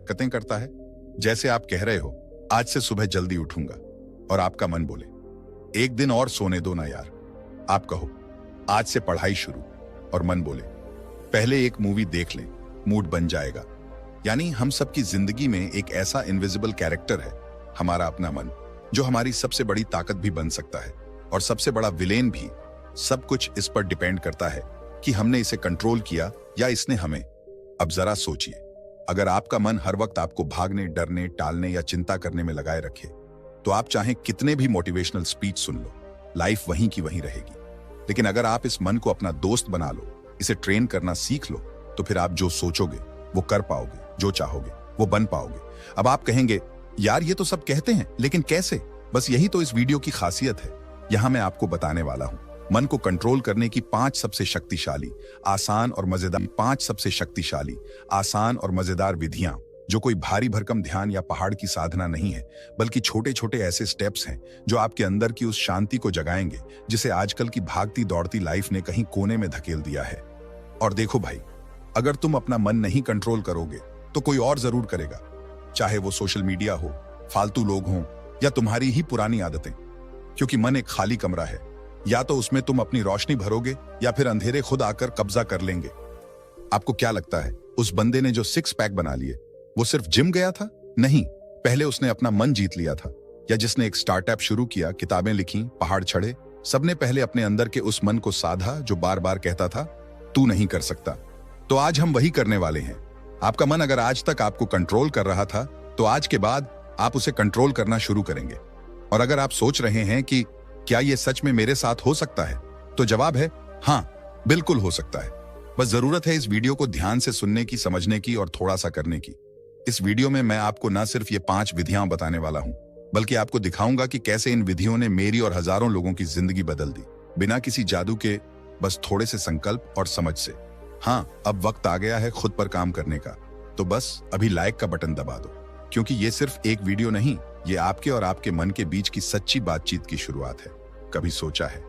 कतें करता है। जैसे आप कह रहे हो, आज से सुबह जल्दी उठूंगा, और आपका मन बोले, एक दिन और सोने दो ना यार। आप कहो, आज से पढ़ाई शुरू, और मन बोले, पहले एक मूवी देख ले, मूड बन जाएगा। यानी हम सबकी जिंदगी में एक ऐसा इनविजिबल कैरेक्टर है, हमारा अपना मन, जो हमारी सबसे बड़ी ताकत भी बन सकता है और सबसे बड़ा विलेन भी। सब कुछ इस पर डिपेंड करता है कि हमने इसे कंट्रोल किया या इसने हमें। अब जरा सोचिए, अगर आपका मन हर वक्त आपको भागने, डरने, टालने या चिंता करने में लगाए रखे, तो आप चाहे कितने भी मोटिवेशनल स्पीच सुन लो, लाइफ वहीं की वहीं रहेगी। लेकिन अगर आप इस मन को अपना दोस्त बना लो, इसे ट्रेन करना सीख लो, तो फिर आप जो सोचोगे वो कर पाओगे, जो चाहोगे वो बन पाओगे। अब आप कहेंगे, यार ये तो सब कहते हैं, लेकिन कैसे? बस यही तो इस वीडियो की खासियत है। यहां मैं आपको बताने वाला हूं मन को कंट्रोल करने की 5 सबसे शक्तिशाली, आसान और मजेदार विधियां, जो कोई भारी भरकम ध्यान या पहाड़ की साधना नहीं है, बल्कि छोटे छोटे ऐसे स्टेप्स हैं जो आपके अंदर की उस शांति को जगाएंगे जिसे आजकल की भागती दौड़ती लाइफ ने कहीं कोने में धकेल दिया है। और देखो भाई, अगर तुम अपना मन नहीं कंट्रोल करोगे तो कोई और जरूर करेगा, चाहे वो सोशल मीडिया हो, फालतू लोग हों या तुम्हारी ही पुरानी आदतें। क्योंकि मन एक खाली कमरा है, या तो उसमें तुम अपनी रोशनी भरोगे या फिर अंधेरे खुद आकर कब्जा कर लेंगे। आपको क्या लगता है, उस बंदे ने जो 6 पैक बना लिए, वो सिर्फ जिम गया था? नहीं, पहले उसने अपना मन जीत लिया था। या जिसने एक स्टार्टअप शुरू किया, किताबें लिखी, पहाड़ चढ़े, सबने पहले अपने अंदर के उस मन को साधा जो बार बार कहता था, तू नहीं कर सकता। तो आज हम वही करने वाले हैं। आपका मन अगर आज तक आपको कंट्रोल कर रहा था, तो आज के बाद आप उसे कंट्रोल करना शुरू करेंगे। और अगर आप सोच रहे हैं कि क्या यह सच में मेरे साथ हो सकता है, तो जवाब है हाँ, बिल्कुल हो सकता है। बस जरूरत है इस वीडियो को ध्यान से सुनने की, समझने की और थोड़ा सा करने की। इस वीडियो में मैं आपको न सिर्फ ये 5 विधियां बताने वाला हूं, बल्कि आपको दिखाऊंगा कि कैसे इन विधियों ने मेरी और हजारों लोगों की जिंदगी बदल दी, बिना किसी जादू के, बस थोड़े से संकल्प और समझ से। हाँ, अब वक्त आ गया है खुद पर काम करने का। तो बस अभी लाइक का बटन दबा दो, क्योंकि ये सिर्फ एक वीडियो नहीं, ये आपके और आपके मन के बीच की सच्ची बातचीत की शुरुआत है। कभी सोचा है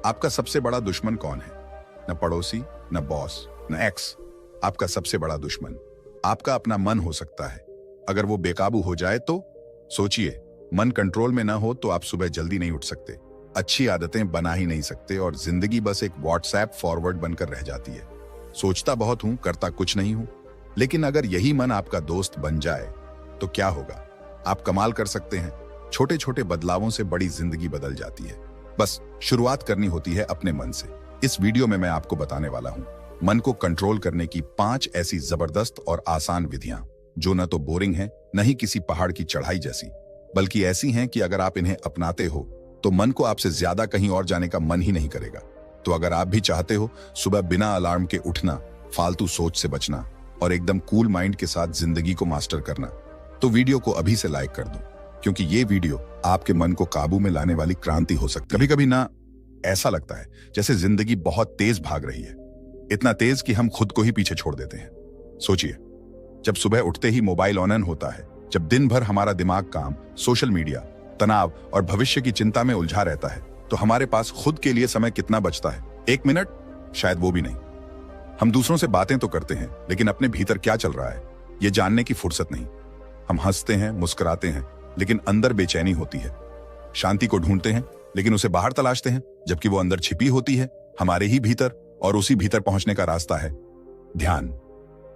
आपका सबसे बड़ा दुश्मन कौन है? न पड़ोसी, न बॉस, न एक्स। आपका सबसे बड़ा दुश्मन आपका अपना मन हो सकता है। अगर वो बेकाबू हो जाए तो सोचिए, मन कंट्रोल में ना हो तो आप सुबह जल्दी नहीं उठ सकते, अच्छी आदतें बना ही नहीं सकते, और जिंदगी बस एक व्हाट्सएप फॉरवर्ड बनकर रह जाती है। सोचता बहुत हूं, करता कुछ नहीं हूं। लेकिन अगर यही मन आपका दोस्त बन जाए तो क्या होगा? आप कमाल कर सकते हैं। छोटे छोटे बदलावों से बड़ी जिंदगी बदल जाती है। बस शुरुआत करनी होती है अपने मन से। इस वीडियो में मैं आपको बताने वाला हूं मन को कंट्रोल करने की 5 ऐसी जबरदस्त और आसान विधियां, जो न तो बोरिंग हैं, न ही किसी पहाड़ की चढ़ाई जैसी, बल्कि ऐसी हैं कि अगर आप इन्हें अपनाते हो तो मन को आपसे ज्यादा कहीं और जाने का मन ही नहीं करेगा। तो अगर आप भी चाहते हो सुबह बिना अलार्म के उठना, फालतू सोच से बचना और एकदम कूल माइंड के साथ जिंदगी को मास्टर करना, तो वीडियो को अभी से लाइक कर दो, क्योंकि ये वीडियो आपके मन को काबू में लाने वाली क्रांति हो सकती है। कभी कभी ना ऐसा लगता है जैसे जिंदगी बहुत तेज भाग रही है, इतना तेज कि हम खुद को ही पीछे छोड़ देते हैं। सोचिए, जब सुबह उठते ही मोबाइल ऑन होता है, जब दिन भर हमारा दिमाग काम, सोशल मीडिया, तनाव और भविष्य की चिंता में उलझा रहता है, तो हमारे पास खुद के लिए समय कितना बचता है? 1 मिनट, शायद वो भी नहीं। हम दूसरों से बातें तो करते हैं, लेकिन अपने भीतर क्या चल रहा है ये जानने की फुर्सत नहीं। हम हंसते हैं, मुस्कुराते हैं, लेकिन अंदर बेचैनी होती है। शांति को ढूंढते हैं, लेकिन उसे बाहर तलाशते हैं, जबकि वो अंदर छिपी होती है, हमारे ही भीतर। और उसी भीतर पहुंचने का रास्ता है ध्यान।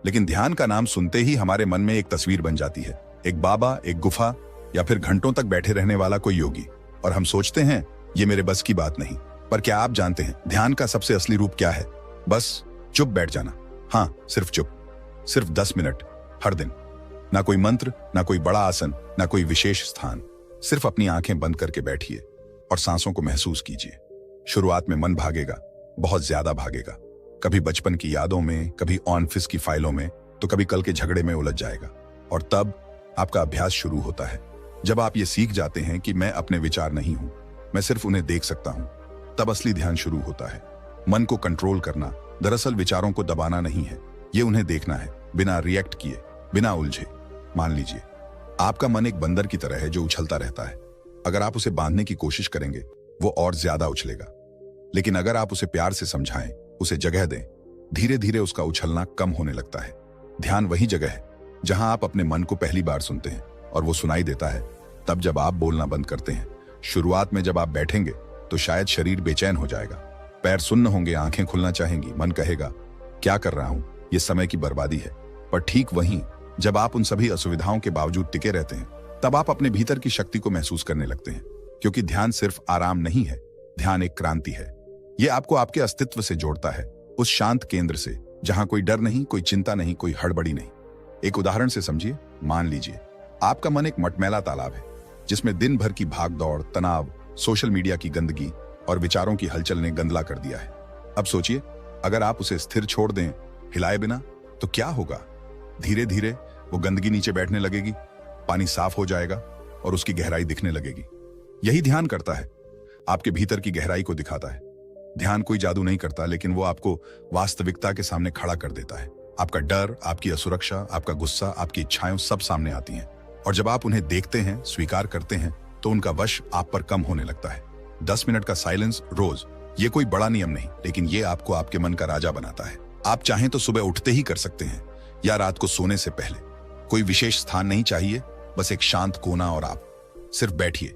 लेकिन ध्यान का नाम सुनते ही हमारे मन में एक तस्वीर बन जाती है, एक बाबा, एक गुफा, या फिर घंटों तक बैठे रहने वाला कोई योगी। और हम सोचते हैं ये मेरे बस की बात नहीं। पर क्या आप जानते हैं ध्यान का सबसे असली रूप क्या है? बस चुप बैठ जाना। हाँ, सिर्फ चुप, सिर्फ 10 मिनट हर दिन। ना कोई मंत्र, ना कोई बड़ा आसन, ना कोई विशेष स्थान। सिर्फ अपनी आंखें बंद करके बैठिए और सांसों को महसूस कीजिए। शुरुआत में मन भागेगा, बहुत ज्यादा भागेगा, कभी बचपन की यादों में, कभी ऑफिस की फाइलों में, तो कभी कल के झगड़े में उलझ जाएगा। और तब आपका अभ्यास शुरू होता है। जब आप ये सीख जाते हैं कि मैं अपने विचार नहीं हूं, मैं सिर्फ उन्हें देख सकता हूं, तब असली ध्यान शुरू होता है। मन को कंट्रोल करना दरअसल विचारों को दबाना नहीं है, ये उन्हें देखना है, बिना रिएक्ट किए, बिना उलझे। मान लीजिए आपका मन एक बंदर की तरह है जो उछलता रहता है। अगर आप उसे बांधने की कोशिश करेंगे, वो और ज्यादा उछलेगा। लेकिन अगर आप उसे प्यार से समझाएं, उसे जगह दें, धीरे धीरे उसका उछलना कम होने लगता है। ध्यान वही जगह है जहां आप अपने मन को पहली बार सुनते हैं और वो सुनाई देता है तब जब आप बोलना बंद करते हैं। शुरुआत में जब आप बैठेंगे तो शायद शरीर बेचैन हो जाएगा, पैर सुन्न होंगे, आंखें खुलना चाहेंगी, मन कहेगा क्या कर रहा हूं, ये समय की बर्बादी है। पर ठीक वहीं जब आप उन सभी असुविधाओं के बावजूद टिके रहते हैं तब आप अपने भीतर की शक्ति को महसूस करने लगते हैं। क्योंकि ध्यान सिर्फ आराम नहीं है, ध्यान एक क्रांति है। ये आपको आपके अस्तित्व से जोड़ता है, उस शांत केंद्र से जहां कोई डर नहीं, कोई चिंता नहीं, कोई हड़बड़ी नहीं। एक उदाहरण से समझिए। मान लीजिए आपका मन एक मटमैला तालाब है जिसमें दिन भर की भाग दौड़, तनाव, सोशल मीडिया की गंदगी और विचारों की हलचल ने गंदला कर दिया है। अब सोचिए, अगर आप उसे स्थिर छोड़ दें, हिलाए बिना, तो क्या होगा? धीरे धीरे वो गंदगी नीचे बैठने लगेगी, पानी साफ हो जाएगा और उसकी गहराई दिखने लगेगी। यही ध्यान करता है, आपके भीतर की गहराई को दिखाता है। ध्यान कोई जादू नहीं करता, लेकिन वो आपको वास्तविकता के सामने खड़ा कर देता है। आपका डर, आपकी असुरक्षा, आपका गुस्सा, आपकी इच्छाएं सब सामने आती हैं और जब आप उन्हें देखते हैं, स्वीकार करते हैं, तो उनका वश आप पर कम होने लगता है। 10 मिनट का साइलेंस रोज, ये कोई बड़ा नियम नहीं, लेकिन ये आपको आपके मन का राजा बनाता है। आप चाहें तो सुबह उठते ही कर सकते हैं या रात को सोने से पहले। कोई विशेष स्थान नहीं चाहिए, बस एक शांत कोना और आप। सिर्फ बैठिए,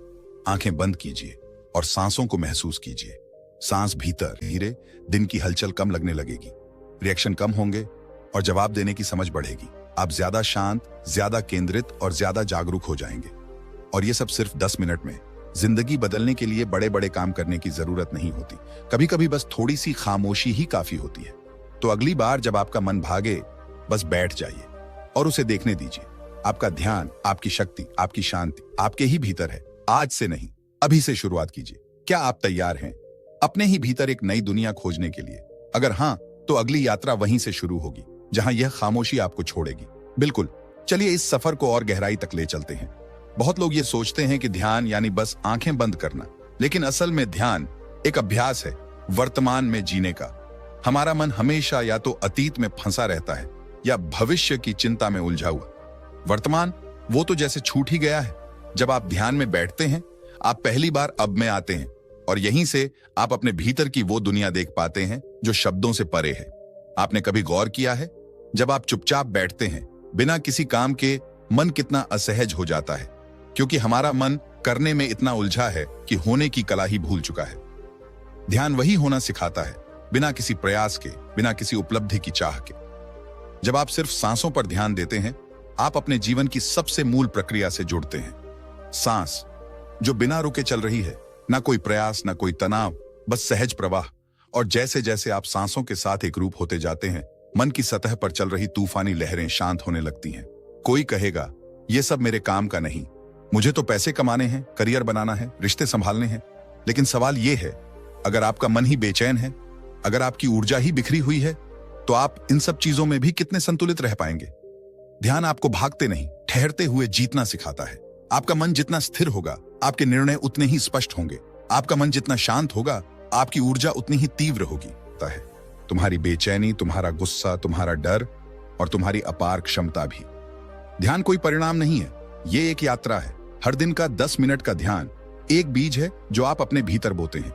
आंखें बंद कीजिए और सांसों को महसूस कीजिए। सांस भीतर, धीरे दिन की हलचल कम लगने लगेगी, रिएक्शन कम होंगे और जवाब देने की समझ बढ़ेगी। आप ज्यादा शांत, ज्यादा केंद्रित और ज्यादा जागरूक हो जाएंगे। और ये सब सिर्फ 10 मिनट में। जिंदगी बदलने के लिए बड़े बड़े काम करने की जरूरत नहीं होती, कभी कभी बस थोड़ी सी खामोशी ही काफी होती है। तो अगली बार जब आपका मन भागे, बस बैठ जाइए और उसे देखने दीजिए। आपका ध्यान, आपकी शक्ति, आपकी शांति आपके ही भीतर है। आज से नहीं, अभी से शुरुआत कीजिए। क्या आप तैयार हैं अपने ही भीतर एक नई दुनिया खोजने के लिए? अगर हां, तो अगली यात्रा वहीं से शुरू होगी जहां यह खामोशी आपको छोड़ेगी। बिल्कुल, चलिए इस सफर को और गहराई तक ले चलते हैं। बहुत लोग ये सोचते हैं कि ध्यान यानी बस आंखें बंद करना, लेकिन असल में ध्यान एक अभ्यास है वर्तमान में जीने का। हमारा मन हमेशा या तो अतीत में फंसा रहता है या भविष्य की चिंता में उलझा हुआ। वर्तमान वो तो जैसे छूट ही गया है। जब आप ध्यान में बैठते हैं, आप पहली बार अब में आते हैं और यहीं से आप अपने भीतर की वो दुनिया देख पाते हैं जो शब्दों से परे है। आपने कभी गौर किया है, जब आप चुपचाप बैठते हैं बिना किसी काम के, मन कितना असहज हो जाता है? क्योंकि हमारा मन करने में इतना उलझा है कि होने की कला ही भूल चुका है। ध्यान वही होना सिखाता है, बिना किसी प्रयास के, बिना किसी उपलब्धि की चाह के। जब आप सिर्फ सांसों पर ध्यान देते हैं, आप अपने जीवन की सबसे मूल प्रक्रिया से जुड़ते हैं। सांस जो बिना रुके चल रही है, ना कोई प्रयास, ना कोई तनाव, बस सहज प्रवाह। और जैसे जैसे आप सांसों के साथ एक रूप होते जाते हैं, मन की सतह पर चल रही तूफानी लहरें शांत होने लगती हैं। कोई कहेगा, ये सब मेरे काम का नहीं, मुझे तो पैसे कमाने हैं, करियर बनाना है, रिश्ते संभालने हैं। लेकिन सवाल ये है, अगर आपका मन ही बेचैन है, अगर आपकी ऊर्जा ही बिखरी हुई है, तो आप इन सब चीजों में भी कितने संतुलित रह पाएंगे? ध्यान आपको भागते नहीं, ठहरते हुए जीतना सिखाता है। आपका मन जितना स्थिर होगा, आपके निर्णय उतने ही स्पष्ट होंगे। आपका मन जितना शांत होगा, आपकी ऊर्जा उतनी ही तीव्र होगी। है तुम्हारी बेचैनी, तुम्हारा गुस्सा, तुम्हारा डर और तुम्हारी अपार क्षमता भी। ध्यान कोई परिणाम नहीं है, ये एक यात्रा है। हर दिन का 10 मिनट का ध्यान एक बीज है जो आप अपने भीतर बोते हैं,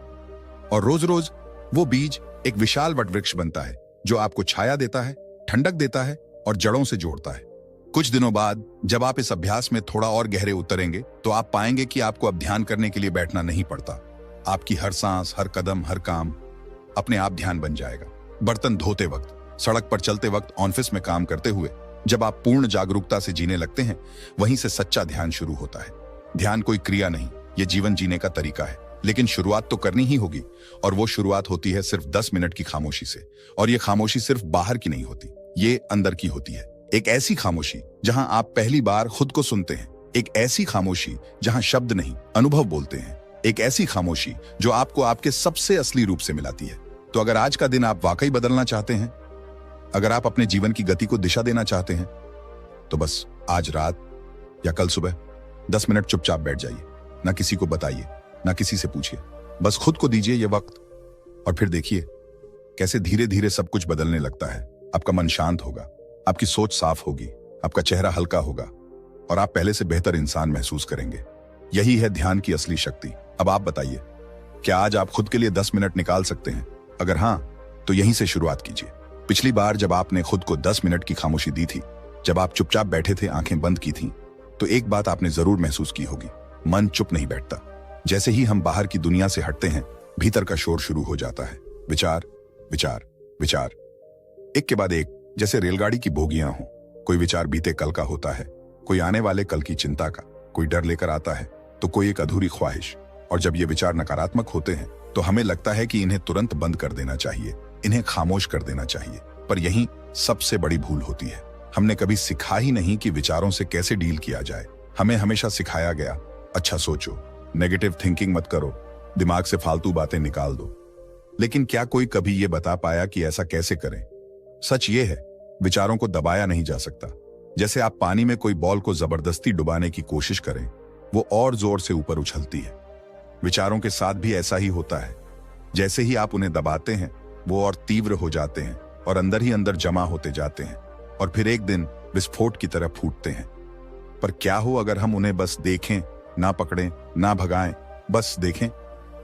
और रोज रोज वो बीज एक विशाल वटवृक्ष बनता है जो आपको छाया देता है, ठंडक देता है और जड़ों से जोड़ता है। कुछ दिनों बाद जब आप इस अभ्यास में थोड़ा और गहरे उतरेंगे, तो आप पाएंगे कि आपको अब ध्यान करने के लिए बैठना नहीं पड़ता। आपकी हर सांस, हर कदम, हर काम अपने आप ध्यान बन जाएगा। बर्तन धोते वक्त, सड़क पर चलते वक्त, ऑफिस में काम करते हुए, जब आप पूर्ण जागरूकता से जीने लगते हैं, वहीं से सच्चा ध्यान शुरू होता है। ध्यान कोई क्रिया नहीं, ये जीवन जीने का तरीका है। लेकिन शुरुआत तो करनी ही होगी, और वो शुरुआत होती है सिर्फ 10 मिनट की खामोशी से। और ये खामोशी सिर्फ बाहर की नहीं होती, ये अंदर की होती है। एक ऐसी खामोशी जहां आप पहली बार खुद को सुनते हैं, एक ऐसी खामोशी जहां शब्द नहीं, अनुभव बोलते हैं, एक ऐसी खामोशी जो आपको आपके सबसे असली रूप से मिलाती है। तो अगर आज का दिन आप वाकई बदलना चाहते हैं, अगर आप अपने जीवन की गति को दिशा देना चाहते हैं, तो बस आज रात या कल सुबह 10 मिनट चुपचाप बैठ जाइए। ना किसी को बताइए, ना किसी से पूछिए, बस खुद को दीजिए ये वक्त, और फिर देखिए कैसे धीरे धीरे सब कुछ बदलने लगता है। आपका मन शांत होगा, आपकी सोच साफ होगी, आपका चेहरा हल्का होगा और आप पहले से बेहतर इंसान महसूस करेंगे। यही है ध्यान की असली शक्ति। अब आप बताइए, क्या आज आप खुद के लिए 10 मिनट निकाल सकते हैं? अगर हां, तो यहीं से शुरुआत कीजिए। पिछली बार जब आपने खुद को 10 मिनट की खामोशी दी थी, जब आप चुपचाप बैठे थे, आंखें बंद की थीं, तो एक बात आपने जरूर महसूस की होगी, मन चुप नहीं बैठता। जैसे ही हम बाहर की दुनिया से हटते हैं, भीतर का शोर शुरू हो जाता है। विचार, विचार, विचार, एक के बाद एक, जैसे रेलगाड़ी की बोगियां हों। कोई विचार बीते कल का होता है, कोई आने वाले कल की चिंता का, कोई डर लेकर आता है, तो कोई एक अधूरी ख्वाहिश। और जब ये विचार नकारात्मक होते हैं तो हमें लगता है कि इन्हें तुरंत बंद कर देना चाहिए, इन्हें खामोश कर देना चाहिए। पर यही सबसे बड़ी भूल होती है। हमने कभी सिखा ही नहीं कि विचारों से कैसे डील किया जाए। हमें हमेशा सिखाया गया, अच्छा सोचो, नेगेटिव थिंकिंग मत करो, दिमाग से फालतू बातें निकाल दो। लेकिन क्या कोई कभी ये बता पाया कि ऐसा कैसे करें? सच ये है, विचारों को दबाया नहीं जा सकता। जैसे आप पानी में कोई बॉल को जबरदस्ती डुबाने की कोशिश करें, वो और जोर से ऊपर उछलती है। विचारों के साथ भी ऐसा ही होता है। जैसे ही आप उन्हें दबाते हैं, वो और तीव्र हो जाते हैं और अंदर ही अंदर जमा होते जाते हैं और फिर एक दिन विस्फोट की तरह फूटते हैं। पर क्या हो अगर हम उन्हें बस देखें, ना पकड़ें, ना भगाएं, बस देखें?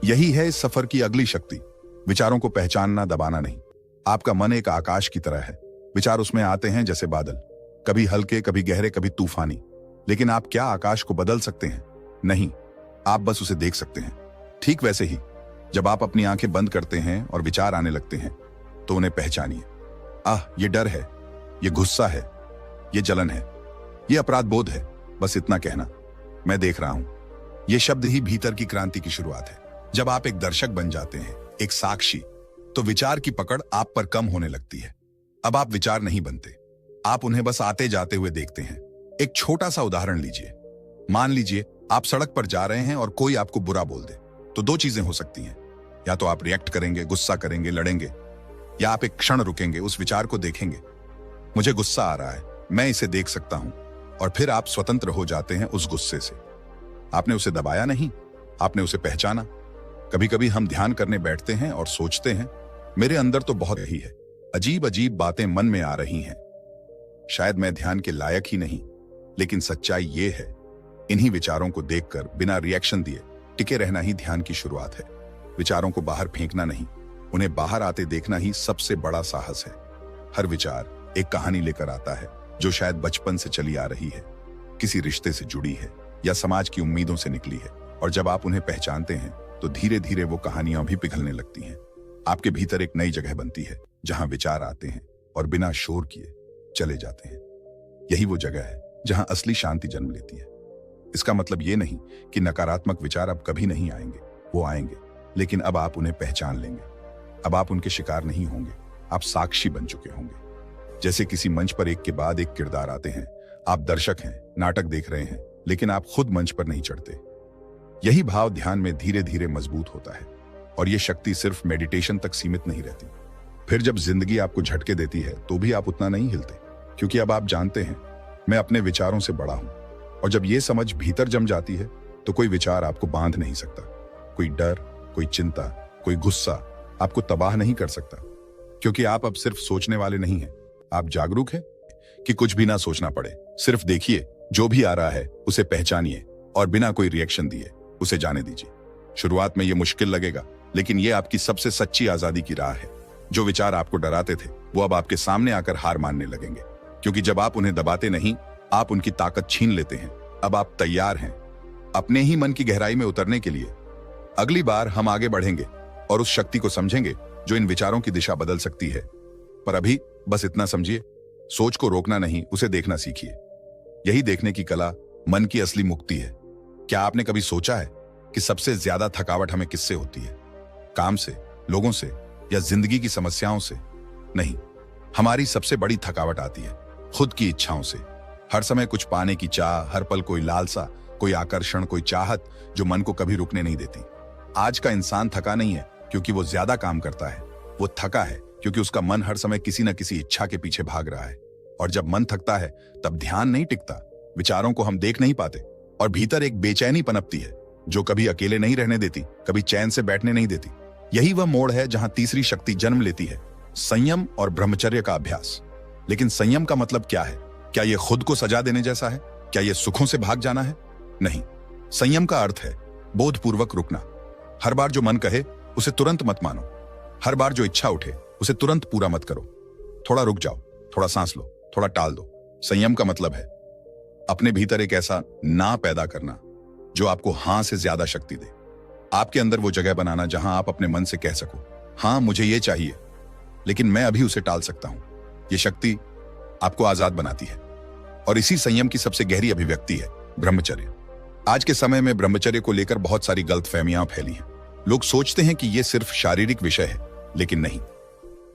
यही है इस सफर की अगली शक्ति। विचारों को पहचानना, दबाना नहीं। आपका मन एक आकाश की तरह है। विचार उसमें आते हैं जैसे बादल, कभी हल्के, कभी गहरे, कभी तूफानी। लेकिन आप क्या आकाश को बदल सकते हैं? नहीं, आप बस उसे देख सकते हैं। ठीक वैसे ही जब आप अपनी आंखें बंद करते हैं और विचार आने लगते हैं, तो उन्हें पहचानिए। ये डर है, ये गुस्सा है, ये जलन है, ये अपराध बोध है। बस इतना कहना, मैं देख रहा हूं। ये शब्द ही भीतर की क्रांति की शुरुआत है। जब आप एक दर्शक बन जाते हैं, एक साक्षी, तो विचार की पकड़ आप पर कम होने लगती है। अब आप विचार नहीं बनते, आप उन्हें बस आते जाते हुए देखते हैं। एक छोटा सा उदाहरण लीजिए। मान लीजिए आप सड़क पर जा रहे हैं और कोई आपको बुरा बोल दे, तो दो चीजें हो सकती हैं। या तो आप रिएक्ट करेंगे, गुस्सा करेंगे, लड़ेंगे, या आप एक क्षण रुकेंगे, उस विचार को देखेंगे। मुझे गुस्सा आ रहा है, मैं इसे देख सकता हूं, और फिर आप स्वतंत्र हो जाते हैं उस गुस्से से। आपने उसे दबाया नहीं, आपने उसे पहचाना। कभी कभी हम ध्यान करने बैठते हैं और सोचते हैं, मेरे अंदर तो बहुत ही है, अजीब अजीब बातें मन में आ रही हैं, शायद मैं ध्यान के लायक ही नहीं। लेकिन सच्चाई ये है, इन्हीं विचारों को देखकर बिना रिएक्शन दिए टिके रहना ही ध्यान की शुरुआत है। विचारों को बाहर फेंकना नहीं, उन्हें बाहर आते देखना ही सबसे बड़ा साहस है। हर विचार एक कहानी लेकर आता है, जो शायद बचपन से चली आ रही है, किसी रिश्ते से जुड़ी है या समाज की उम्मीदों से निकली है। और जब आप उन्हें पहचानते हैं, तो धीरे धीरे वो कहानियां भी पिघलने लगती हैं। आपके भीतर एक नई जगह बनती है, जहां विचार आते हैं और बिना शोर किए चले जाते हैं। यही वो जगह है जहां असली शांति जन्म लेती है। इसका मतलब ये नहीं कि नकारात्मक विचार अब कभी नहीं आएंगे, वो आएंगे, लेकिन अब आप उन्हें पहचान लेंगे। अब आप उनके शिकार नहीं होंगे, आप साक्षी बन चुके होंगे। जैसे किसी मंच पर एक के बाद एक किरदार आते हैं, आप दर्शक हैं, नाटक देख रहे हैं, लेकिन आप खुद मंच पर नहीं चढ़ते। यही भाव ध्यान में धीरे धीरे मजबूत होता है, और यह शक्ति सिर्फ मेडिटेशन तक सीमित नहीं रहती। फिर जब जिंदगी आपको झटके देती है, तो भी आप उतना नहीं हिलते, क्योंकि अब आप जानते हैं, मैं अपने विचारों से बड़ा हूं। और जब ये समझ भीतर जम जाती है, तो कोई विचार आपको बांध नहीं सकता। कोई डर, कोई चिंता, कोई गुस्सा आपको तबाह नहीं कर सकता, क्योंकि आप अब सिर्फ सोचने वाले नहीं हैं, आप जागरूक हैं कि कुछ भी ना सोचना पड़े। सिर्फ देखिए, जो भी आ रहा है उसे पहचानिए और बिना कोई रिएक्शन दिए उसे जाने दीजिए। शुरुआत में ये मुश्किल लगेगा, लेकिन ये आपकी सबसे सच्ची आजादी की राह है। जो विचार आपको डराते थे, वो अब आपके सामने आकर हार मानने लगेंगे, क्योंकि जब आप उन्हें दबाते नहीं, आप उनकी ताकत छीन लेते हैं। अब आप तैयार हैं अपने ही मन की गहराई में उतरने के लिए। अगली बार हम आगे बढ़ेंगे और उस शक्ति को समझेंगे जो इन विचारों की दिशा बदल सकती है। पर अभी बस इतना समझिए, सोच को रोकना नहीं, उसे देखना सीखिए। यही देखने की कला मन की असली मुक्ति है। क्या आपने कभी सोचा है कि सबसे ज्यादा थकावट हमें किससे होती है? काम से, लोगों से, या जिंदगी की समस्याओं से? नहीं, हमारी सबसे बड़ी थकावट आती है खुद की इच्छाओं से। हर समय कुछ पाने की चाह, हर पल कोई लालसा, कोई आकर्षण, कोई चाहत जो मन को कभी रुकने नहीं देती। आज का इंसान थका नहीं है क्योंकि वो ज्यादा काम करता है, वो थका है क्योंकि उसका मन हर समय किसी न किसी इच्छा के पीछे भाग रहा है। और जब मन थकता है, तब ध्यान नहीं टिकता, विचारों को हम देख नहीं पाते, और भीतर एक बेचैनी पनपती है जो कभी अकेले नहीं रहने देती, कभी चैन से बैठने नहीं देती। यही वह मोड़ है जहां तीसरी शक्ति जन्म लेती है, संयम और ब्रह्मचर्य का अभ्यास। लेकिन संयम का मतलब क्या है? क्या यह खुद को सजा देने जैसा है? क्या यह सुखों से भाग जाना है? नहीं, संयम का अर्थ है बोधपूर्वक रुकना। हर बार जो मन कहे उसे तुरंत मत मानो, हर बार जो इच्छा उठे उसे तुरंत पूरा मत करो। थोड़ा रुक जाओ, थोड़ा सांस लो, थोड़ा टाल दो, संयम का मतलब है अपने भीतर एक ऐसा ना पैदा करना जो आपको हां से ज्यादा शक्ति दे। आपके अंदर वो जगह बनाना जहां आप अपने मन से कह सको, हां मुझे ये चाहिए, लेकिन मैं अभी उसे टाल सकता हूं। ये शक्ति आपको आजाद बनाती है। और इसी संयम की सबसे गहरी अभिव्यक्ति है ब्रह्मचर्य। आज के समय में ब्रह्मचर्य को लेकर बहुत सारी गलतफहमियां फैली हैं। लोग सोचते हैं कि यह सिर्फ शारीरिक विषय है, लेकिन नहीं।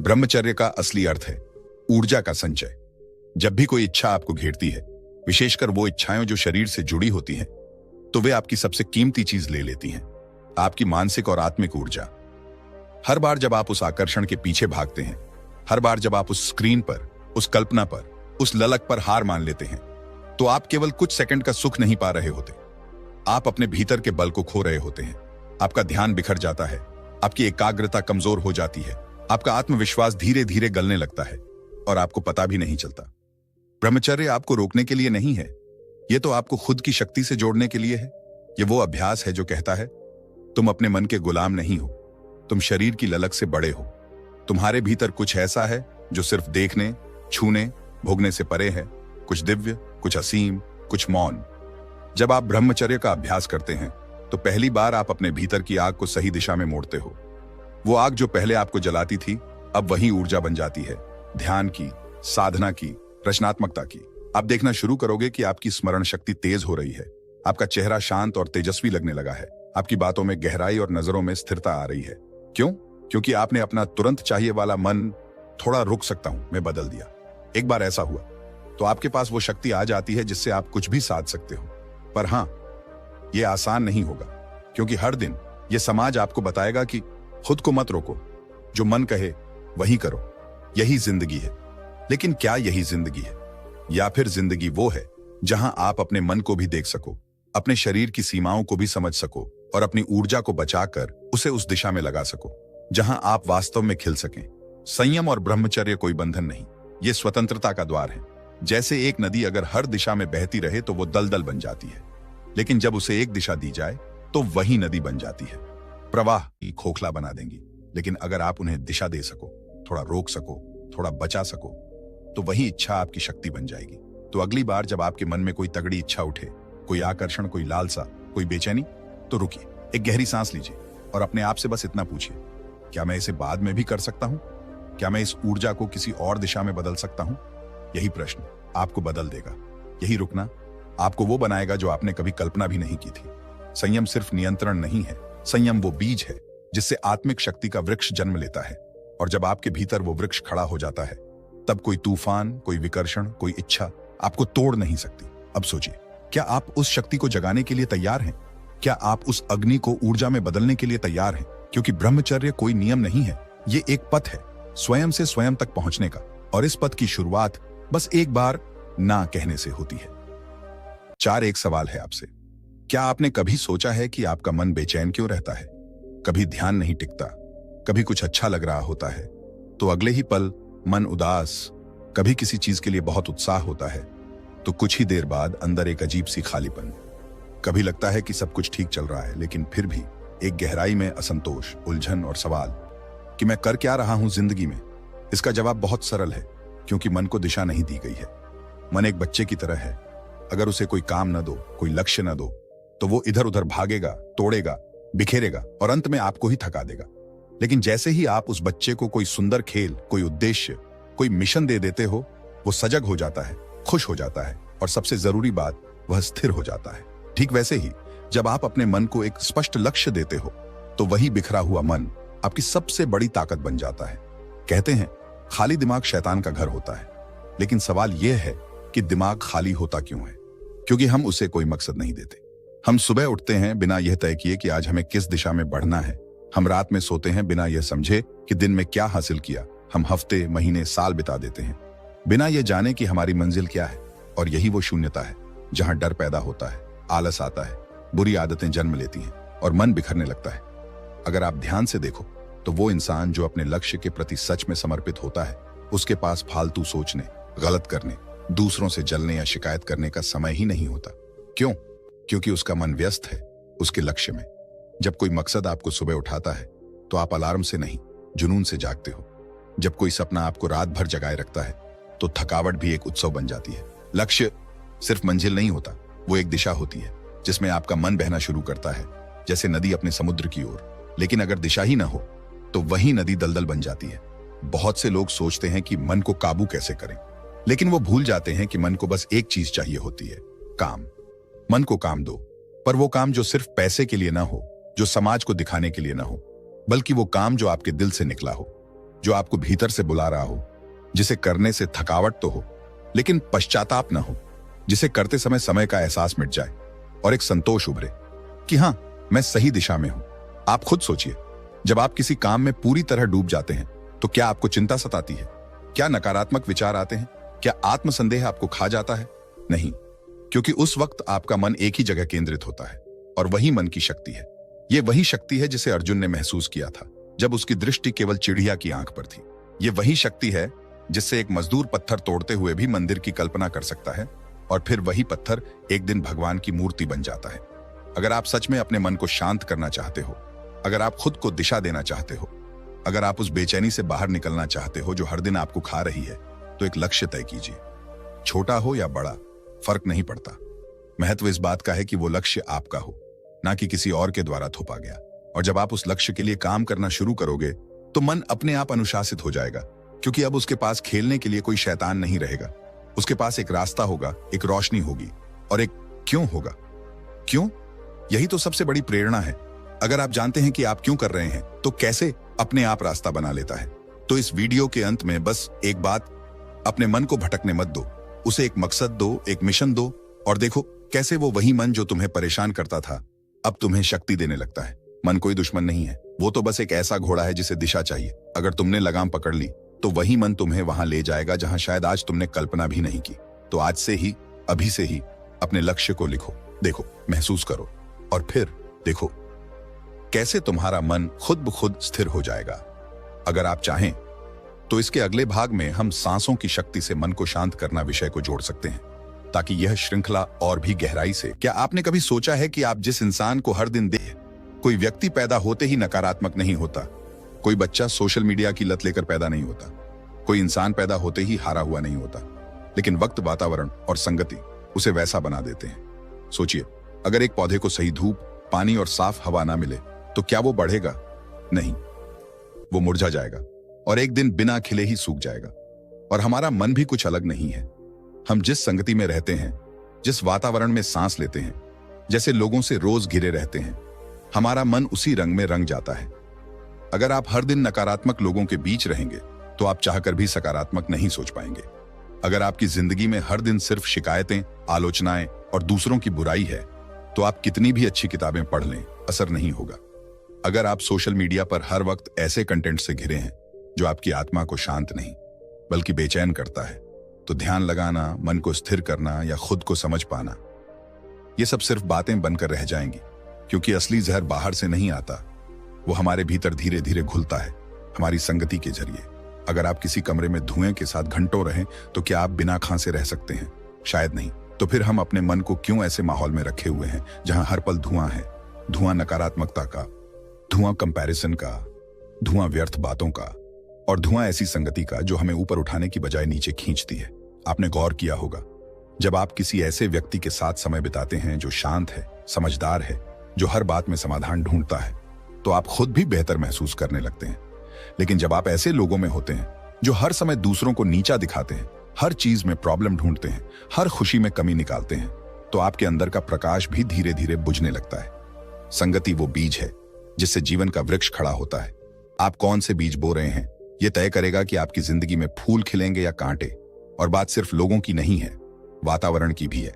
ब्रह्मचर्य का असली अर्थ है ऊर्जा का संचय। जब भी कोई इच्छा आपको घेरती है, विशेषकर वो इच्छाएं जो शरीर से जुड़ी होती हैं, तो वे आपकी सबसे कीमती चीज ले लेती हैं, आपकी मानसिक और आत्मिक ऊर्जा। हर बार जब आप उस आकर्षण के पीछे भागते हैं, हर बार जब आप उस स्क्रीन पर, उस कल्पना पर, उस ललक पर हार मान लेते हैं, तो आप केवल कुछ सेकंड का सुख नहीं पा रहे होते, आप अपने भीतर के बल को खो रहे होते हैं। आपका ध्यान बिखर जाता है, आपकी एकाग्रता कमजोर हो जाती है, आपका आत्मविश्वास धीरे धीरे गलने लगता है और आपको पता भी नहीं चलता। ब्रह्मचर्य आपको रोकने के लिए नहीं है, यह तो आपको खुद की शक्ति से जोड़ने के लिए है। यह वो अभ्यास है जो कहता है तुम अपने मन के गुलाम नहीं हो, तुम शरीर की ललक से बड़े हो। तुम्हारे भीतर कुछ ऐसा है जो सिर्फ देखने, छूने, भोगने से परे है, कुछ दिव्य, कुछ असीम, कुछ मौन। जब आप ब्रह्मचर्य का अभ्यास करते हैं तो पहली बार आप अपने भीतर की आग को सही दिशा में मोड़ते हो। वो आग जो पहले आपको जलाती थी, अब वही ऊर्जा बन जाती है, ध्यान की, साधना की, रचनात्मकता की। आप देखना शुरू करोगे कि आपकी स्मरण शक्ति तेज हो रही है, आपका चेहरा शांत और तेजस्वी लगने लगा है, आपकी बातों में गहराई और नजरों में स्थिरता आ रही है। क्यों? क्योंकि आपने अपना तुरंत चाहिए वाला मन थोड़ा रुक सकता हूं मैं बदल दिया। एक बार ऐसा हुआ तो आपके पास वो शक्ति आ जाती है जिससे आप कुछ भी साध सकते हो। पर हां, यह आसान नहीं होगा, क्योंकि हर दिन यह समाज आपको बताएगा कि खुद को मत रोको, जो मन कहे वही करो, यही जिंदगी है। लेकिन क्या यही जिंदगी है? या फिर जिंदगी वो है जहां आप अपने मन को भी देख सको, अपने शरीर की सीमाओं को भी समझ सको और अपनी ऊर्जा को बचाकर उसे उस दिशा में लगा सको जहां आप वास्तव में खिल सकें। संयम और ब्रह्मचर्य कोई बंधन नहीं, ये स्वतंत्रता का द्वार है। जैसे एक नदी अगर हर दिशा में बहती रहे तो वो दलदल बन जाती है, लेकिन जब उसे एक दिशा दी जाए तो वही नदी बन जाती है। प्रवाह खोखला बना देंगी, लेकिन अगर आप उन्हें दिशा दे सको, थोड़ा रोक सको, थोड़ा बचा सको, तो वही इच्छा आपकी शक्ति बन जाएगी। तो अगली बार जब आपके मन में कोई तगड़ी इच्छा उठे, कोई आकर्षण, कोई लालसा, कोई बेचैनी, तो रुकिए, एक गहरी सांस लीजिए और अपने आप से बस इतना पूछिए, क्या मैं इसे बाद में भी कर सकता हूं? क्या मैं इस ऊर्जा को किसी और दिशा में बदल सकता हूं? यही प्रश्न आपको बदल देगा। यही रुकना आपको वो बनाएगा जो आपने कभी कल्पना भी नहीं की थी। संयम सिर्फ नियंत्रण नहीं है, संयम वो बीज है जिससे आत्मिक शक्ति का वृक्ष जन्म लेता है। और जब आपके भीतर वो वृक्ष खड़ा हो जाता है, तब कोई तूफान, कोई विकर्षण, कोई इच्छा आपको तोड़ नहीं सकती। अब सोचिए, क्या आप उस शक्ति को जगाने के लिए तैयार हैं? क्या आप उस अग्नि को ऊर्जा में बदलने के लिए तैयार हैं? क्योंकि ब्रह्मचर्य कोई नियम नहीं है, ये एक पथ है स्वयं से स्वयं तक पहुंचने का। और इस पथ की शुरुआत बस एक बार ना कहने से होती है। एक सवाल है आपसे, क्या आपने कभी सोचा है कि आपका मन बेचैन क्यों रहता है? कभी ध्यान नहीं टिकता, कभी कुछ अच्छा लग रहा होता है तो अगले ही पल मन उदास, कभी किसी चीज के लिए बहुत उत्साह होता है तो कुछ ही देर बाद अंदर एक अजीब सी खालीपन। कभी लगता है कि सब कुछ ठीक चल रहा है, लेकिन फिर भी एक गहराई में असंतोष, उलझन और सवाल कि मैं कर क्या रहा हूं जिंदगी में। इसका जवाब बहुत सरल है, क्योंकि मन को दिशा नहीं दी गई है। मन एक बच्चे की तरह है, अगर उसे कोई काम न दो, कोई लक्ष्य न दो, तो वो इधर उधर भागेगा, तोड़ेगा, बिखेरेगा और अंत में आपको ही थका देगा। लेकिन जैसे ही आप उस बच्चे को कोई सुंदर खेल, कोई उद्देश्य, कोई मिशन दे देते हो, वो सजग हो जाता है, खुश हो जाता है और सबसे जरूरी बात, वह स्थिर हो जाता है। ठीक वैसे ही जब आप अपने मन को एक स्पष्ट लक्ष्य देते हो, तो वही बिखरा हुआ मन आपकी सबसे बड़ी ताकत बन जाता है। कहते हैं खाली दिमाग शैतान का घर होता है, लेकिन सवाल यह है कि दिमाग खाली होता क्यों है? क्योंकि हम उसे कोई मकसद नहीं देते। हम सुबह उठते हैं बिना यह तय किए कि आज हमें किस दिशा में बढ़ना है। हम रात में सोते हैं बिना यह समझे कि दिन में क्या हासिल किया। हम हफ्ते, महीने, साल बिता देते हैं बिना यह जाने कि हमारी मंजिल क्या है। और यही वो शून्यता है जहां डर पैदा होता है, आलस आता है, बुरी आदतें जन्म लेती हैं और मन बिखरने लगता है। अगर आप ध्यान से देखो तो वो इंसान जो अपने लक्ष्य के प्रति सच में समर्पित होता है, उसके पास फालतू सोचने, गलत करने, दूसरों से जलने या शिकायत करने का समय ही नहीं होता। क्यों? क्योंकि उसका मन व्यस्त है उसके लक्ष्य में। जब कोई मकसद आपको सुबह उठाता है तो आप अलार्म से नहीं, जुनून से जागते हो। जब कोई सपना आपको रात भर जगाए रखता है तो थकावट भी एक उत्सव बन जाती है। लक्ष्य सिर्फ मंजिल नहीं होता, वो एक दिशा होती है जिसमें आपका मन बहना शुरू करता है, जैसे नदी अपने समुद्र की ओर। लेकिन अगर दिशा ही ना हो तो वही नदी दलदल बन जाती है। बहुत से लोग सोचते हैं कि मन को काबू कैसे करें, लेकिन वो भूल जाते हैं कि मन को बस एक चीज चाहिए होती है, काम। मन को काम दो, पर वो काम जो सिर्फ पैसे के लिए ना हो, जो समाज को दिखाने के लिए ना हो, बल्कि वो काम जो आपके दिल से निकला हो, जो आपको भीतर से बुला रहा हो, जिसे करने से थकावट तो हो लेकिन पश्चाताप ना हो, जिसे करते समय समय का एहसास मिट जाए और एक संतोष उभरे कि हां, मैं सही दिशा में हूं। आप खुद सोचिए, जब आप किसी काम में पूरी तरह डूब जाते हैं तो क्या आपको चिंता सताती है? क्या नकारात्मक विचार आते हैं? क्या आत्मसंदेह आपको खा जाता है? नहीं, क्योंकि उस वक्त आपका मन एक ही जगह केंद्रित होता है और वही मन की शक्ति है। ये वही शक्ति है जिसे अर्जुन ने महसूस किया था जब उसकी दृष्टि केवल चिड़िया की आंख पर थी। ये वही शक्ति है जिससे एक मजदूर पत्थर तोड़ते हुए भी मंदिर की कल्पना कर सकता है और फिर वही पत्थर एक दिन भगवान की मूर्ति बन जाता है। अगर आप सच में अपने मन को शांत करना चाहते हो, अगर आप खुद को दिशा देना चाहते हो, अगर आप उस बेचैनी से बाहर निकलना चाहते हो जो हर दिन आपको खा रही है, तो एक लक्ष्य तय कीजिए। छोटा हो या बड़ा, फर्क नहीं पड़ता। महत्व इस बात का है कि वो लक्ष्य आपका हो, ना कि किसी और के द्वारा थोपा गया। और जब आप उस लक्ष्य के लिए काम करना शुरू करोगे तो मन अपने आप अनुशासित हो जाएगा, क्योंकि अब उसके पास खेलने के लिए कोई शैतान नहीं रहेगा। उसके पास एक रास्ता होगा, एक रोशनी होगी और एक क्यों होगा। क्यों? यही तो सबसे बड़ी प्रेरणा है। अगर आप जानते हैं कि आप क्यों कर रहे हैं तो कैसे अपने आप रास्ता बना लेता है। तो इस वीडियो के अंत में बस एक बात, अपने मन को भटकने मत दो, उसे एक मकसद दो, एक मिशन दो और देखो कैसे वो वही मन जो तुम्हें परेशान करता था अब तुम्हें शक्ति देने लगता है। मन कोई दुश्मन नहीं है, वो तो बस एक ऐसा घोड़ा है जिसे दिशा चाहिए। अगर तुमने लगाम पकड़ ली तो वही मन तुम्हें वहां ले जाएगा जहां शायद आज तुमने कल्पना भी नहीं की। तो आज से ही, अभी से ही अपने लक्ष्य को लिखो, देखो, महसूस करो और फिर देखो कैसे तुम्हारा मन खुद ब खुद स्थिर हो जाएगा। अगर आप चाहें तो इसके अगले भाग में हम सांसों की शक्ति से मन को शांत करना विषय को जोड़ सकते हैं, ताकि यह श्रृंखला और भी गहराई से। क्या आपने कभी सोचा है कि आप जिस इंसान को हर दिन देख, कोई व्यक्ति पैदा होते ही नकारात्मक नहीं होता, कोई बच्चा सोशल मीडिया की लत लेकर पैदा नहीं होता, कोई इंसान पैदा होते ही हारा हुआ नहीं होता, लेकिन वक्त, वातावरण और संगति उसे वैसा बना देते हैं। सोचिए, अगर एक पौधे को सही धूप, पानी और साफ हवा ना मिले तो क्या वो बढ़ेगा? नहीं, वो मुरझा जाएगा और एक दिन बिना खिले ही सूख जाएगा। और हमारा मन भी कुछ अलग नहीं है। हम जिस संगति में रहते हैं, जिस वातावरण में सांस लेते हैं, जैसे लोगों से रोज घिरे रहते हैं, हमारा मन उसी रंग में रंग जाता है। अगर आप हर दिन नकारात्मक लोगों के बीच रहेंगे तो आप चाहकर भी सकारात्मक नहीं सोच पाएंगे। अगर आपकी जिंदगी में हर दिन सिर्फ शिकायतें, आलोचनाएं और दूसरों की बुराई है तो आप कितनी भी अच्छी किताबें पढ़ लें, असर नहीं होगा। अगर आप सोशल मीडिया पर हर वक्त ऐसे कंटेंट से घिरे हैं जो आपकी आत्मा को शांत नहीं बल्कि बेचैन करता है, तो ध्यान लगाना, मन को स्थिर करना या खुद को समझ पाना, ये सब सिर्फ बातें बनकर रह जाएंगी, क्योंकि असली जहर बाहर से नहीं आता, वो हमारे भीतर धीरे धीरे घुलता है, हमारी संगति के जरिए। अगर आप किसी कमरे में धुएं के साथ घंटों रहें तो क्या आप बिना खांसे रह सकते हैं? शायद नहीं। तो फिर हम अपने मन को क्यों ऐसे माहौल में रखे हुए हैं जहां हर पल धुआं है? धुआं नकारात्मकता का, धुआं कंपैरिजन का, धुआं व्यर्थ बातों का और धुआं ऐसी संगति का जो हमें ऊपर उठाने की बजाय नीचे खींचती है। आपने गौर किया होगा, जब आप किसी ऐसे व्यक्ति के साथ समय बिताते हैं जो शांत है, समझदार है, जो हर बात में समाधान ढूंढता है, तो आप खुद भी बेहतर महसूस करने लगते हैं। लेकिन जब आप ऐसे लोगों में होते हैं जो हर समय दूसरों को नीचा दिखाते हैं, हर चीज में प्रॉब्लम ढूंढते हैं, हर खुशी में कमी निकालते हैं, तो आपके अंदर का प्रकाश भी धीरे धीरे बुझने लगता है। संगति वो बीज है जिससे जीवन का वृक्ष खड़ा होता है। आप कौन से बीज बो रहे हैं, यह तय करेगा कि आपकी जिंदगी में फूल खिलेंगे या कांटे। और बात सिर्फ लोगों की नहीं है, वातावरण की भी है।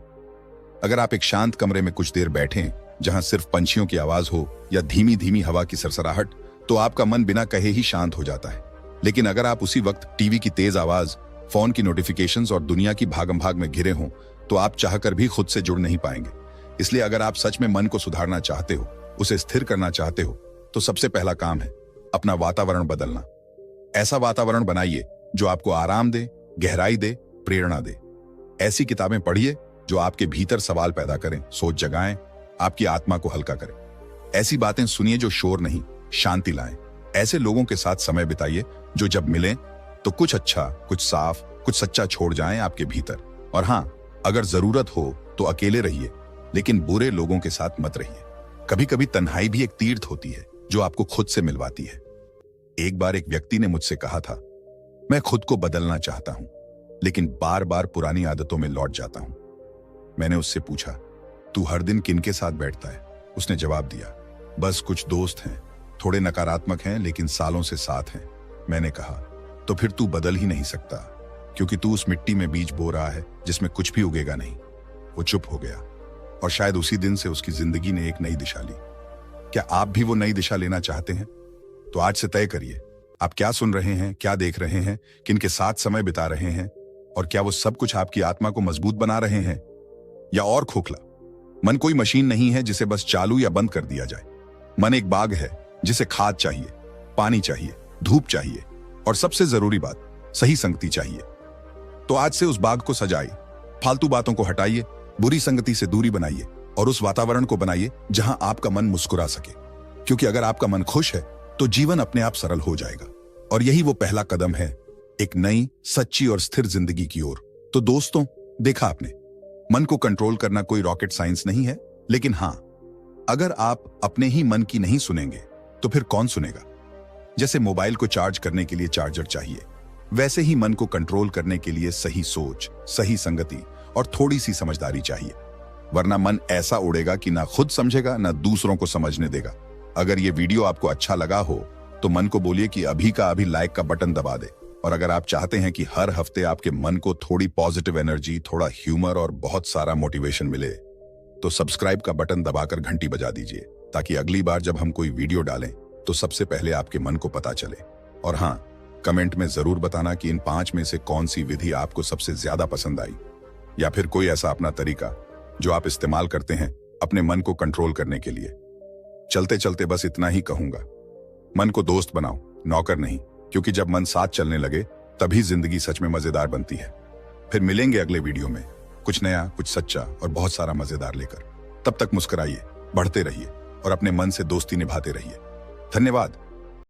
अगर आप एक शांत कमरे में कुछ देर बैठें जहां सिर्फ पंछियों की आवाज हो या धीमी धीमी हवा की सरसराहट, तो आपका मन बिना कहे ही शांत हो जाता है। लेकिन अगर आप उसी वक्त टीवी की तेज आवाज, फोन की नोटिफिकेशंस और दुनिया की भागम भाग में घिरे हों, तो आप चाहकर भी खुद से जुड़ नहीं पाएंगे। इसलिए अगर आप सच में मन को सुधारना चाहते हो, उसे स्थिर करना चाहते हो, तो सबसे पहला काम है अपना वातावरण बदलना। ऐसा वातावरण बनाइए जो आपको आराम दे, गहराई दे, प्रेरणा दे। ऐसी किताबें पढ़िए जो आपके भीतर सवाल पैदा करें, सोच जगाएं, आपकी आत्मा को हल्का करें। ऐसी बातें सुनिए जो शोर नहीं, शांति लाएं। ऐसे लोगों के साथ समय बिताइए जो जब मिलें तो कुछ अच्छा, कुछ साफ, कुछ सच्चा छोड़ जाएं आपके भीतर। और हाँ, अगर जरूरत हो तो अकेले रहिए, लेकिन बुरे लोगों के साथ मत रहिए। कभी कभी तन्हाई भी एक तीर्थ होती है जो आपको खुद से मिलवाती है। एक बार एक व्यक्ति ने मुझसे कहा था, मैं खुद को बदलना चाहता हूं, लेकिन बार बार पुरानी आदतों में लौट जाता हूं। मैंने उससे पूछा, तू हर दिन किनके साथ बैठता है? उसने जवाब दिया, बस कुछ दोस्त हैं, थोड़े नकारात्मक हैं लेकिन सालों से साथ हैं। मैंने कहा, तो फिर तू बदल ही नहीं सकता, क्योंकि तू उस मिट्टी में बीज बो रहा है जिसमें कुछ भी उगेगा नहीं। वो चुप हो गया और शायद उसी दिन से उसकी जिंदगी ने एक नई दिशा ली। क्या आप भी वो नई दिशा लेना चाहते हैं? तो आज से तय करिए, आप क्या सुन रहे हैं, क्या देख रहे हैं, किनके साथ समय बिता रहे हैं, और क्या वो सब कुछ आपकी आत्मा को मजबूत बना रहे हैं या और खोखला? मन कोई मशीन नहीं है जिसे बस चालू या बंद कर दिया जाए। मन एक बाग है जिसे खाद चाहिए, पानी चाहिए, धूप चाहिए, और सबसे जरूरी बात, सही संगति चाहिए। तो आज से उस बाग को सजाइए, फालतू बातों को हटाइए, बुरी संगति से दूरी बनाइए और उस वातावरण को बनाइए जहां आपका मन मुस्कुरा सके। क्योंकि अगर आपका मन खुश है तो जीवन अपने आप सरल हो जाएगा, और यही वो पहला कदम है एक नई, सच्ची और स्थिर जिंदगी की ओर। तो दोस्तों, देखा आपने, मन को कंट्रोल करना कोई रॉकेट साइंस नहीं है, लेकिन हां, अगर आप अपने ही मन की नहीं सुनेंगे तो फिर कौन सुनेगा? जैसे मोबाइल को चार्ज करने के लिए चार्जर चाहिए, वैसे ही मन को कंट्रोल करने के लिए सही सोच, सही संगति और थोड़ी सी समझदारी चाहिए। वरना मन ऐसा उड़ेगा कि ना खुद समझेगा ना दूसरों को समझने देगा। अगर ये वीडियो आपको अच्छा लगा हो तो मन को बोलिए कि अभी का अभी लाइक का बटन दबा दे। और अगर आप चाहते हैं कि हर हफ्ते आपके मन को थोड़ी पॉजिटिव एनर्जी, थोड़ा ह्यूमर और बहुत सारा मोटिवेशन मिले, तो सब्सक्राइब का बटन दबाकर घंटी बजा दीजिए, ताकि अगली बार जब हम कोई वीडियो डालें तो सबसे पहले आपके मन को पता चले। और हाँ, कमेंट में जरूर बताना कि इन 5 में से कौन सी विधि आपको सबसे ज्यादा पसंद आई, या फिर कोई ऐसा अपना तरीका जो आप इस्तेमाल करते हैं अपने मन को कंट्रोल करने के लिए। चलते चलते बस इतना ही कहूंगा, मन को दोस्त बनाओ, नौकर नहीं, क्योंकि जब मन साथ चलने लगे तभी जिंदगी सच में मजेदार बनती है। फिर मिलेंगे अगले वीडियो में कुछ नया, कुछ सच्चा और बहुत सारा मजेदार लेकर। तब तक मुस्कुराइए, बढ़ते रहिए और अपने मन से दोस्ती निभाते रहिए। धन्यवाद।